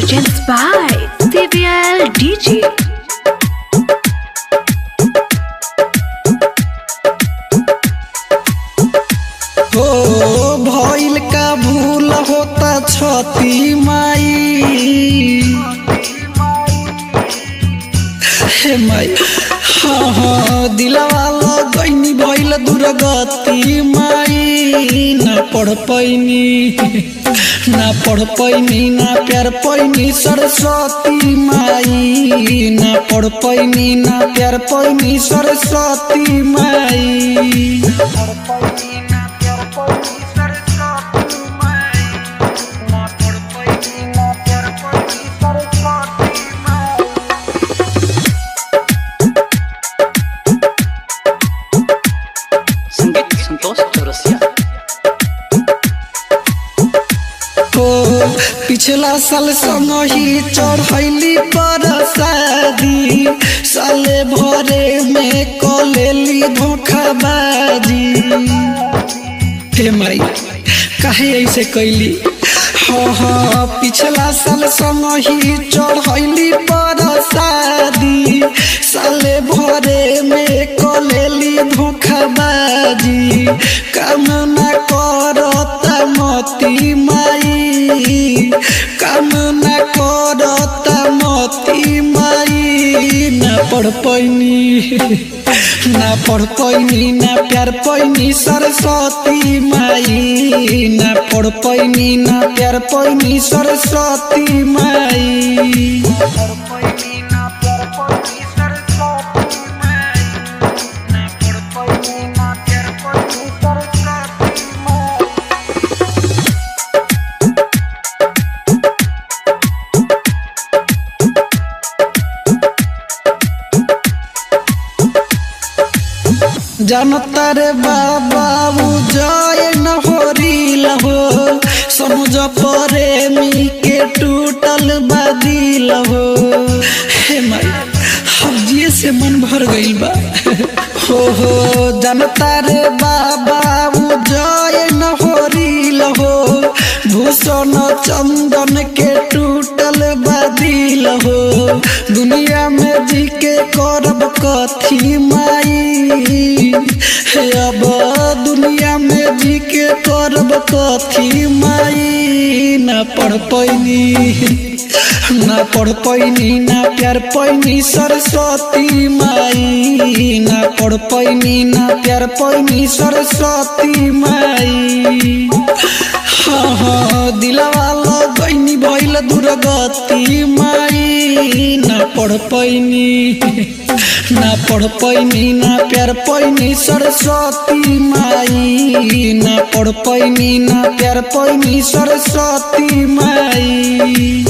presents by CVL DJ. हो भइल का भूल होता छती माई हे माई हाँ हाँ दिलवा लगैनी भइल दुर्गति माई ना पढ़ पैनी ना प्यार पैनी सरस्वती माई ना पढ़ पैनी ना प्यार पैनी सरस्वती माई संगीत संतोष चौरसिया। पिछला साल संग ही चढ़ैली पर शादी साले भरे में कलेली धोखाबाजी हे माई काहे ऐसे कैली हाँ पिछला साल संग ही चढ़ैली पर शादी साले भरे में कलेली धोखाबाजी काम ना करता मती माई काम ना करता मती माई ना पढ़ पैनी ना प्यार पैनी सरस्वती माई ना पढ़ पैनी ना प्यार पैनी सरस्वती माई जानता रे बाबा जय न होरी लहो समझ प्रेमी के टूटल बादिल हो हे माई हब्जिए से मन भर गइल बा हो जानता रे बाबा जय न होरी लहो भूषण चंदन के टूटल बादिल हो दुनिया में जी के करब कथी माई अब दुनिया में जी के करब कथी माई ना पढ़ पैनी ना प्यार पैनी सरस्वती माई ना पढ़ पैनी ना प्यार पैनी सरस्वती माई हाँ दिलवा लगैनी भइल दुर्गति माई ना पढ़ पैनी ना प्यार पैनी सरस्वती माई ना पढ़ पैनी ना प्यार पैनी सरस्वती माई।